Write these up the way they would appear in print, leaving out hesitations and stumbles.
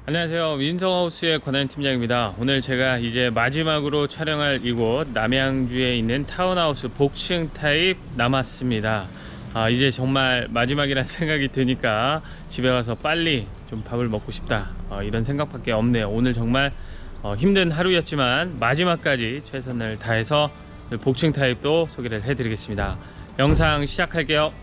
안녕하세요. 윈성하우스의 권한 팀장입니다. 오늘 제가 이제 마지막으로 촬영할 이곳 남양주에 있는 타운하우스 복층 타입 남았습니다. 이제 정말 마지막이라는 생각이 드니까 집에 가서 빨리 좀 밥을 먹고 싶다, 이런 생각밖에 없네요. 오늘 정말 힘든 하루였지만 마지막까지 최선을 다해서 복층 타입도 소개를 해드리겠습니다. 영상 시작할게요.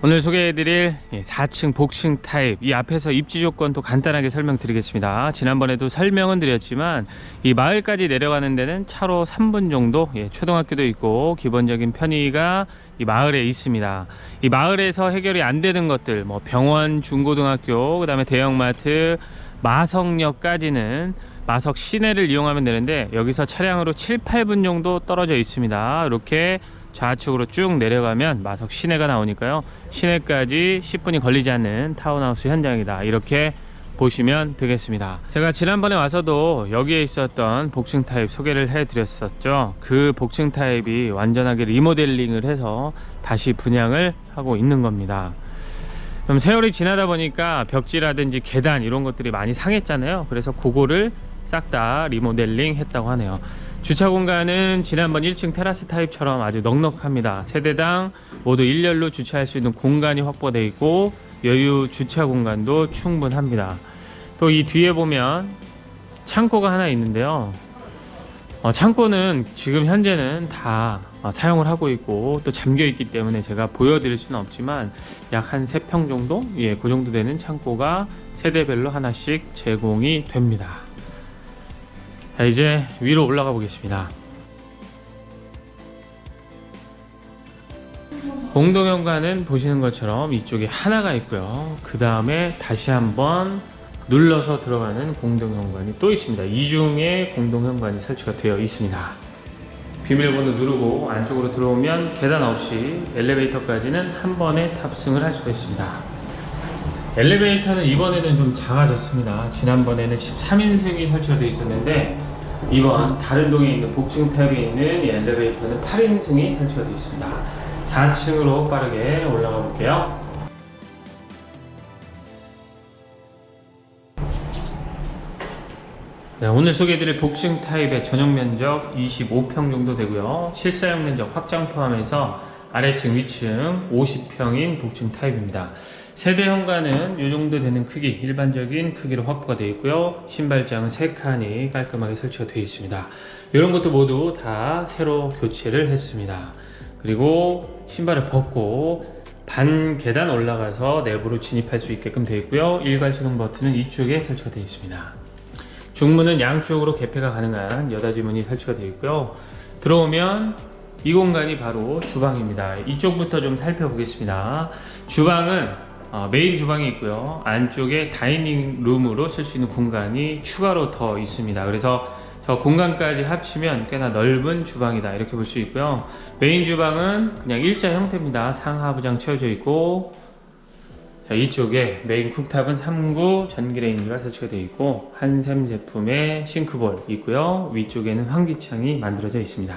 오늘 소개해드릴 4층 복층 타입, 이 앞에서 입지 조건도 간단하게 설명드리겠습니다. 지난번에도 설명은 드렸지만 이 마을까지 내려가는 데는 차로 3분 정도, 초등학교도 있고 기본적인 편의가 이 마을에 있습니다. 이 마을에서 해결이 안 되는 것들, 뭐 병원, 중고등학교, 그 다음에 대형마트, 마석역까지는 마석 시내를 이용하면 되는데, 여기서 차량으로 7, 8분 정도 떨어져 있습니다. 이렇게 좌측으로 쭉 내려가면 마석 시내가 나오니까요, 시내까지 10분이 걸리지 않는 타운하우스 현장이다, 이렇게 보시면 되겠습니다. 제가 지난번에 와서도 여기에 있었던 복층 타입 소개를 해 드렸었죠. 그 복층 타입이 완전하게 리모델링을 해서 다시 분양을 하고 있는 겁니다. 그럼 세월이 지나다 보니까 벽지라든지 계단 이런 것들이 많이 상했잖아요. 그래서 그거를 싹 다 리모델링 했다고 하네요. 주차 공간은 지난번 1층 테라스 타입처럼 아주 넉넉합니다. 세대당 모두 일렬로 주차할 수 있는 공간이 확보되어 있고 여유 주차 공간도 충분합니다. 또 이 뒤에 보면 창고가 하나 있는데요, 창고는 지금 현재는 다 사용을 하고 있고 또 잠겨 있기 때문에 제가 보여드릴 수는 없지만 약 한 3평 정도, 그 정도 되는 창고가 세대별로 하나씩 제공이 됩니다. 자, 이제 위로 올라가 보겠습니다. 공동현관은 보시는 것처럼 이쪽에 하나가 있고요, 그 다음에 다시 한번 눌러서 들어가는 공동현관이 또 있습니다. 이중에 공동현관이 설치가 되어 있습니다. 비밀번호 누르고 안쪽으로 들어오면 계단 없이 엘리베이터까지는 한 번에 탑승을 할 수가 있습니다. 엘리베이터는 이번에는 좀 작아졌습니다. 지난번에는 13인승이 설치가 되어 있었는데 이번 다른 동에 있는 복층 타입에 있는 이 엘리베이터는 8인승이 설치가 되어 있습니다. 4층으로 빠르게 올라가 볼게요. 네, 오늘 소개해드릴 복층 타입의 전용 면적 25평 정도 되고요, 실사용 면적 확장 포함해서 아래층 위층 50평인 복층 타입입니다. 세대 현관은 이 정도 되는 크기, 일반적인 크기로 확보가 되어 있고요, 신발장은 3칸이 깔끔하게 설치가 되어 있습니다. 이런 것도 모두 다 새로 교체를 했습니다. 그리고 신발을 벗고 반 계단 올라가서 내부로 진입할 수 있게끔 되어 있고요, 일괄 수동 버튼은 이쪽에 설치가 되어 있습니다. 중문은 양쪽으로 개폐가 가능한 여닫이 문이 설치가 되어 있고요, 들어오면 이 공간이 바로 주방입니다. 이쪽부터 좀 살펴보겠습니다. 주방은 메인 주방이 있고요, 안쪽에 다이닝 룸으로 쓸 수 있는 공간이 추가로 더 있습니다. 그래서 저 공간까지 합치면 꽤나 넓은 주방이다, 이렇게 볼 수 있고요. 메인 주방은 그냥 일자 형태입니다. 상하부장 채워져 있고, 자, 이쪽에 메인 쿡탑은 3구 전기레인지가 설치가 되어 있고 한샘 제품의 싱크볼 있고요, 위쪽에는 환기창이 만들어져 있습니다.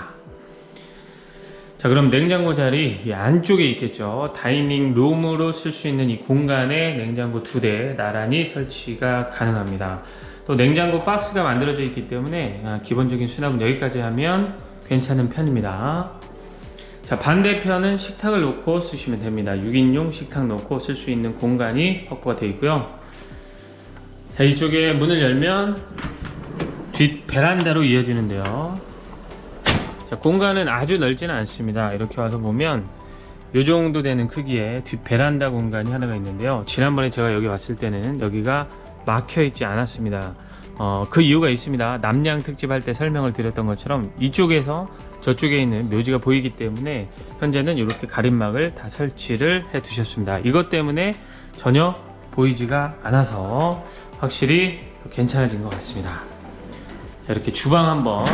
자, 그럼 냉장고 자리 이 안쪽에 있겠죠. 다이닝 룸으로 쓸 수 있는 이 공간에 냉장고 2대 나란히 설치가 가능합니다. 또 냉장고 박스가 만들어져 있기 때문에 기본적인 수납은 여기까지 하면 괜찮은 편입니다. 자, 반대편은 식탁을 놓고 쓰시면 됩니다. 6인용 식탁 놓고 쓸 수 있는 공간이 확보가 되어 있고요. 자, 이쪽에 문을 열면 뒷 베란다로 이어지는데요. 자, 공간은 아주 넓지는 않습니다. 이렇게 와서 보면 이 정도 되는 크기의 뒷 베란다 공간이 하나가 있는데요, 지난번에 제가 여기 왔을 때는 여기가 막혀 있지 않았습니다. 그 이유가 있습니다. 남양 특집 할 때 설명을 드렸던 것처럼 이쪽에서 저쪽에 있는 묘지가 보이기 때문에 현재는 이렇게 가림막을 다 설치를 해 두셨습니다. 이것 때문에 전혀 보이지가 않아서 확실히 괜찮아진 것 같습니다. 자, 이렇게 주방 한번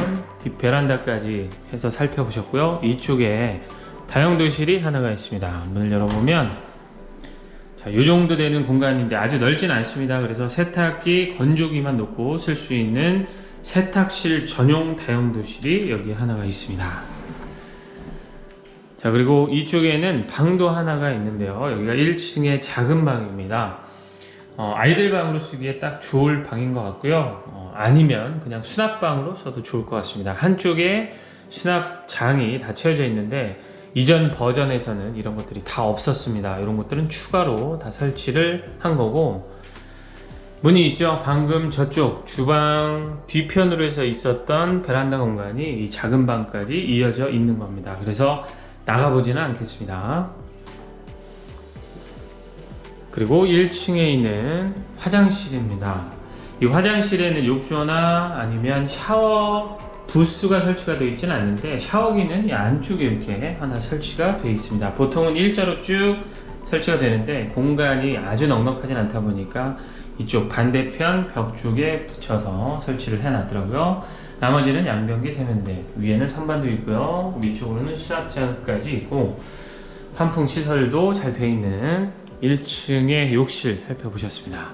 뒷 베란다까지 해서 살펴보셨고요, 이쪽에 다용도실이 하나가 있습니다. 문을 열어보면 자, 이 정도 되는 공간인데 아주 넓진 않습니다. 그래서 세탁기, 건조기만 놓고 쓸 수 있는 세탁실 전용 다용도실이 여기 하나가 있습니다. 자, 그리고 이쪽에는 방도 하나가 있는데요, 여기가 1층의 작은 방입니다. 아이들 방으로 쓰기에 딱 좋을 방인 것 같고요. 아니면 그냥 수납방으로 써도 좋을 것 같습니다. 한쪽에 수납장이 다 채워져 있는데 이전 버전에서는 이런 것들이 다 없었습니다. 이런 것들은 추가로 다 설치를 한 거고, 문이 있죠. 방금 저쪽 주방 뒤편으로 해서 있었던 베란다 공간이 이 작은 방까지 이어져 있는 겁니다. 그래서 나가보지는 않겠습니다. 그리고 1층에 있는 화장실입니다. 이 화장실에는 욕조나 아니면 샤워 부스가 설치가 되어 있지는 않는데, 샤워기는 이 안쪽에 이렇게 하나 설치가 되어 있습니다. 보통은 일자로 쭉 설치가 되는데 공간이 아주 넉넉하진 않다 보니까 이쪽 반대편 벽 쪽에 붙여서 설치를 해놨더라고요. 나머지는 양변기 세면대, 위에는 선반도 있고요. 위쪽으로는 수납장까지 있고, 환풍 시설도 잘 되어 있는 1층의 욕실 살펴보셨습니다.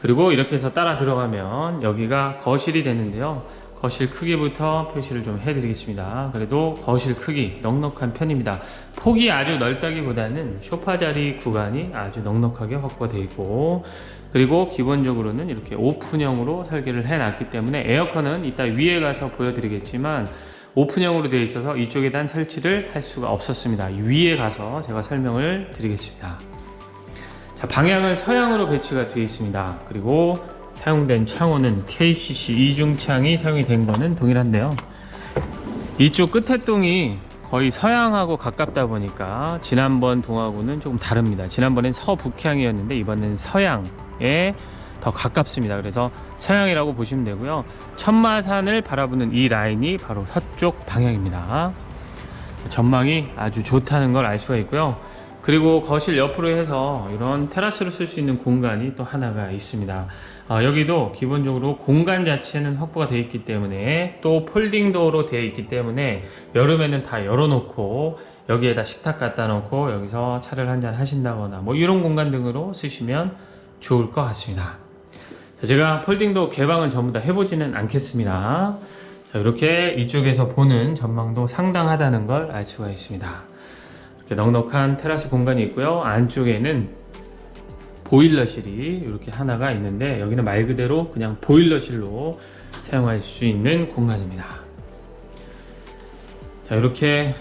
그리고 이렇게 해서 따라 들어가면 여기가 거실이 되는데요. 거실 크기부터 표시를 좀 해드리겠습니다. 그래도 거실 크기 넉넉한 편입니다. 폭이 아주 넓다기보다는 소파 자리 구간이 아주 넉넉하게 확보되어 있고, 그리고 기본적으로는 이렇게 오픈형으로 설계를 해놨기 때문에 에어컨은 이따 위에 가서 보여드리겠지만 오픈형으로 되어 있어서 이쪽에단 설치를 할 수가 없었습니다. 위에 가서 제가 설명을 드리겠습니다. 자, 방향은 서양으로 배치가 되어 있습니다. 그리고 사용된 창호는 KCC 이중창이 사용이 된 거는 동일한데요. 이쪽 끝에 동이 거의 서양하고 가깝다 보니까 지난번 동하고는 조금 다릅니다. 지난번엔 서북향이었는데 이번엔 서양에 더 가깝습니다. 그래서 서양이라고 보시면 되고요. 천마산을 바라보는 이 라인이 바로 서쪽 방향입니다. 전망이 아주 좋다는 걸 알 수가 있고요. 그리고 거실 옆으로 해서 이런 테라스로 쓸 수 있는 공간이 또 하나가 있습니다. 여기도 기본적으로 공간 자체는 확보가 되어 있기 때문에, 또 폴딩 도어로 되어 있기 때문에 여름에는 다 열어놓고 여기에다 식탁 갖다 놓고 여기서 차를 한잔 하신다거나 뭐 이런 공간 등으로 쓰시면 좋을 것 같습니다. 자, 제가 폴딩 도어 개방은 전부 다 해보지는 않겠습니다. 자, 이렇게 이쪽에서 보는 전망도 상당하다는 걸 알 수가 있습니다. 넉넉한 테라스 공간이 있고요. 안쪽에는 보일러실이 이렇게 하나가 있는데 여기는 말 그대로 그냥 보일러실로 사용할 수 있는 공간입니다. 자, 이렇게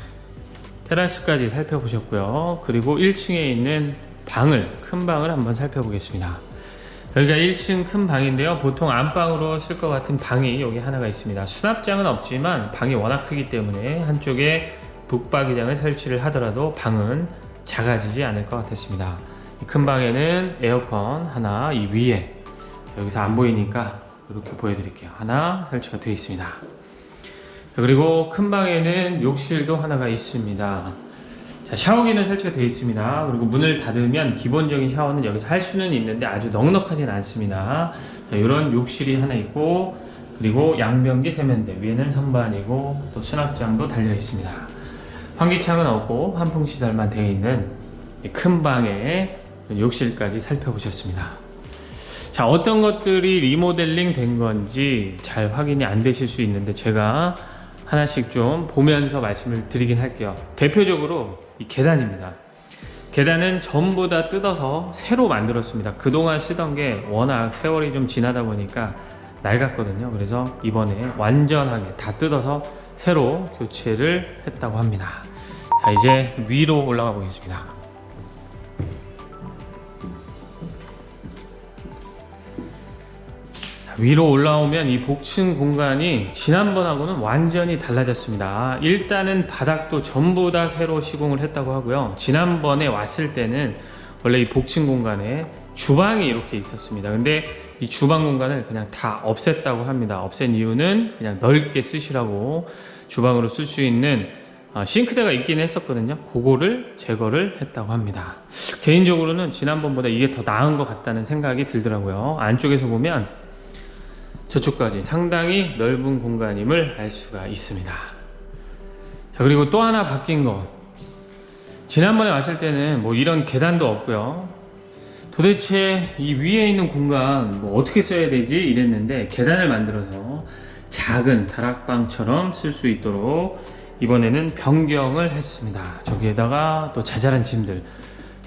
테라스까지 살펴보셨고요. 그리고 1층에 있는 큰 방을 한번 살펴보겠습니다. 여기가 1층 큰 방인데요. 보통 안방으로 쓸 것 같은 방이 여기 하나가 있습니다. 수납장은 없지만 방이 워낙 크기 때문에 한쪽에 북박이장을 설치를 하더라도 방은 작아지지 않을 것 같았습니다. 이 큰 방에는 에어컨 하나 이 위에, 여기서 안 보이니까 이렇게 보여드릴게요. 하나 설치가 되어 있습니다. 그리고 큰 방에는 욕실도 하나가 있습니다. 자, 샤워기는 설치가 되어 있습니다. 그리고 문을 닫으면 기본적인 샤워는 여기서 할 수는 있는데 아주 넉넉하진 않습니다. 자, 이런 욕실이 하나 있고, 그리고 양변기 세면대, 위에는 선반이고 또 수납장도 달려 있습니다. 환기창은 없고 환풍시설만 되어 있는 큰 방에 욕실까지 살펴보셨습니다. 자, 어떤 것들이 리모델링 된 건지 잘 확인이 안 되실 수 있는데 제가 하나씩 좀 보면서 말씀을 드리긴 할게요. 대표적으로 이 계단입니다. 계단은 전부 다 뜯어서 새로 만들었습니다. 그동안 쓰던 게 워낙 세월이 좀 지나다 보니까 낡았거든요. 그래서 이번에 완전하게 다 뜯어서 새로 교체를 했다고 합니다. 자, 이제 위로 올라가 보겠습니다. 위로 올라오면 이 복층 공간이 지난번하고는 완전히 달라졌습니다. 일단은 바닥도 전부 다 새로 시공을 했다고 하고요. 지난번에 왔을 때는 원래 이 복층 공간에 주방이 이렇게 있었습니다. 근데 이 주방 공간을 그냥 다 없앴다고 합니다. 없앤 이유는 그냥 넓게 쓰시라고, 주방으로 쓸 수 있는 싱크대가 있긴 했었거든요. 그거를 제거를 했다고 합니다. 개인적으로는 지난번보다 이게 더 나은 것 같다는 생각이 들더라고요. 안쪽에서 보면 저쪽까지 상당히 넓은 공간임을 알 수가 있습니다. 자, 그리고 또 하나 바뀐 거, 지난번에 왔을 때는 뭐 이런 계단도 없고요. 도대체 이 위에 있는 공간 뭐 어떻게 써야 되지 이랬는데, 계단을 만들어서 작은 다락방처럼 쓸 수 있도록 이번에는 변경을 했습니다. 저기에다가 또 자잘한 짐들,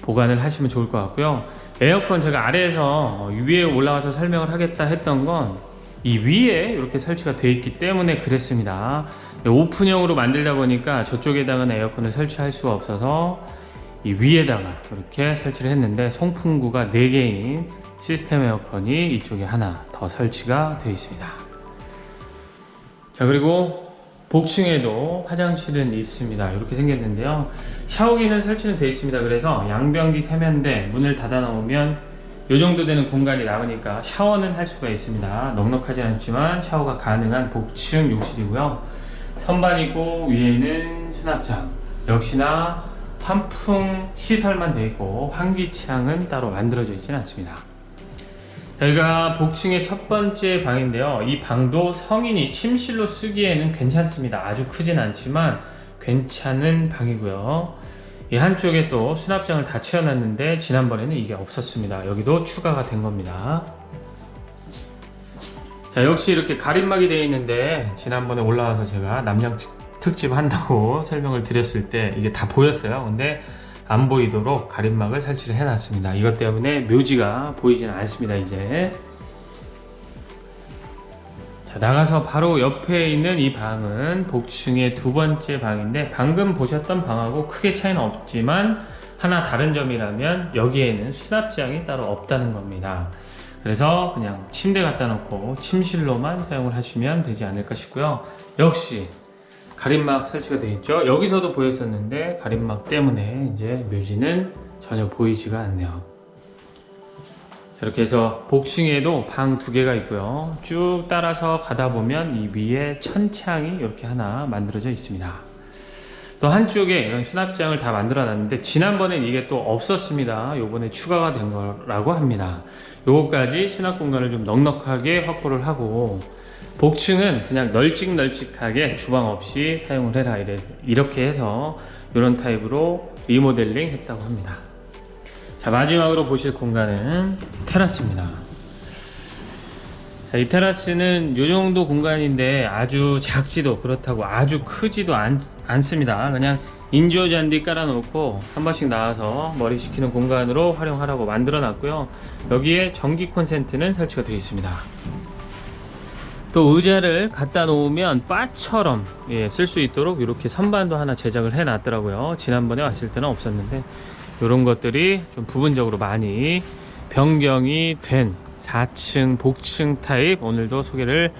보관을 하시면 좋을 것 같고요. 에어컨 제가 아래에서 위에 올라가서 설명을 하겠다 했던 건 이 위에 이렇게 설치가 되어 있기 때문에 그랬습니다. 오픈형으로 만들다 보니까 저쪽에다가는 에어컨을 설치할 수가 없어서 이 위에다가 이렇게 설치를 했는데 송풍구가 4개인 시스템 에어컨이 이쪽에 하나 더 설치가 되어 있습니다. 자, 그리고 복층에도 화장실은 있습니다. 이렇게 생겼는데요. 샤워기는 설치는 되어 있습니다. 그래서 양변기 세면대 문을 닫아 놓으면 이 정도 되는 공간이 남으니까 샤워는 할 수가 있습니다. 넉넉하지 않지만 샤워가 가능한 복층 욕실이고요. 선반이고 위에는 수납장, 역시나 환풍 시설만 되어 있고 환기창은 따로 만들어져 있지는 않습니다. 여기가 복층의 첫 번째 방인데요. 이 방도 성인이 침실로 쓰기에는 괜찮습니다. 아주 크진 않지만 괜찮은 방이고요. 이 한쪽에 또 수납장을 다 채워놨는데 지난번에는 이게 없었습니다. 여기도 추가가 된 겁니다. 자, 역시 이렇게 가림막이 되어 있는데 지난번에 올라와서 제가 남양 특집 한다고 설명을 드렸을 때 이게 다 보였어요. 근데 안 보이도록 가림막을 설치를 해놨습니다. 이것 때문에 묘지가 보이지는 않습니다. 이제 자, 나가서 바로 옆에 있는 이 방은 복층의 두 번째 방인데 방금 보셨던 방하고 크게 차이는 없지만 하나 다른 점이라면 여기에는 수납장이 따로 없다는 겁니다. 그래서 그냥 침대 갖다 놓고 침실로만 사용을 하시면 되지 않을까 싶고요. 역시 가림막 설치가 되어 있죠. 여기서도 보였었는데 가림막 때문에 이제 묘지는 전혀 보이지가 않네요. 자, 이렇게 해서 복층에도 방 2개가 있고요. 쭉 따라서 가다 보면 이 위에 천창이 이렇게 하나 만들어져 있습니다. 또 한쪽에 이런 수납장을 다 만들어 놨는데 지난번엔 이게 또 없었습니다. 요번에 추가가 된 거라고 합니다. 요거까지 수납 공간을 좀 넉넉하게 확보를 하고 복층은 그냥 널찍널찍하게 주방 없이 사용을 해라 이렇게 해서 이런 타입으로 리모델링 했다고 합니다. 자, 마지막으로 보실 공간은 테라스입니다. 자, 이 테라스는 이 정도 공간인데 아주 작지도 그렇다고 아주 크지도 않습니다. 그냥 인조 잔디 깔아 놓고 한 번씩 나와서 머리 식히는 공간으로 활용하라고 만들어 놨고요. 여기에 전기 콘센트는 설치가 되어 있습니다. 또 의자를 갖다 놓으면 바처럼 쓸 수 있도록 이렇게 선반도 하나 제작을 해 놨더라고요. 지난번에 왔을 때는 없었는데 이런 것들이 좀 부분적으로 많이 변경이 된 4층 복층 타입 오늘도 소개를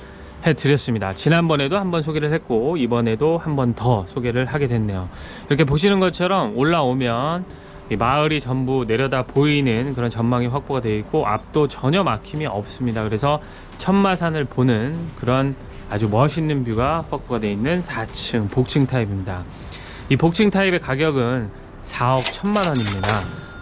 해드렸습니다. 지난번에도 한번 소개를 했고 이번에도 한 번 더 소개를 하게 됐네요. 이렇게 보시는 것처럼 올라오면 이 마을이 전부 내려다 보이는 그런 전망이 확보가 되어 있고 앞도 전혀 막힘이 없습니다. 그래서 천마산을 보는 그런 아주 멋있는 뷰가 확보가 되어 있는 4층 복층 타입입니다. 이 복층 타입의 가격은 4억 1천만 원입니다.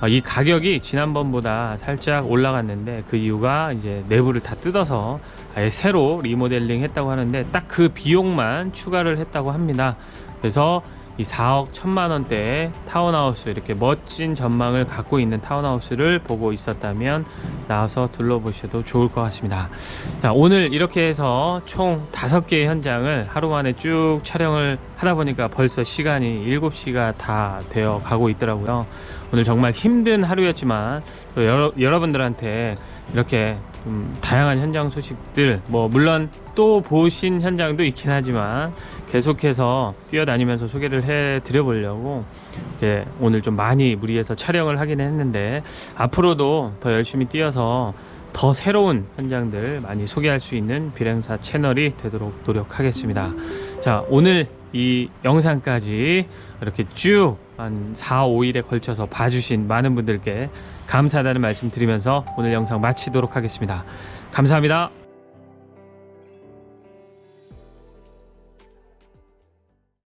이 가격이 지난번보다 살짝 올라갔는데 그 이유가 이제 내부를 다 뜯어서 아예 새로 리모델링 했다고 하는데 딱 그 비용만 추가를 했다고 합니다. 그래서 이 4억 1천만 원대의 타운하우스, 이렇게 멋진 전망을 갖고 있는 타운하우스를 보고 있었다면 나와서 둘러보셔도 좋을 것 같습니다. 자, 오늘 이렇게 해서 총 5개의 현장을 하루 만에 쭉 촬영을 하다 보니까 벌써 시간이 7시가 다 되어 가고 있더라고요. 오늘 정말 힘든 하루였지만 또 여러분들한테 이렇게 좀 다양한 현장 소식들, 물론 또 보신 현장도 있긴 하지만 계속해서 뛰어다니면서 소개를 해 드려 보려고 이제 오늘 좀 많이 무리해서 촬영을 하긴 했는데 앞으로도 더 열심히 뛰어서 더 새로운 현장들 많이 소개할 수 있는 비행사 채널이 되도록 노력하겠습니다. 자, 오늘 이 영상까지 이렇게 쭉 한 4, 5일에 걸쳐서 봐주신 많은 분들께 감사하다는 말씀 드리면서 오늘 영상 마치도록 하겠습니다. 감사합니다.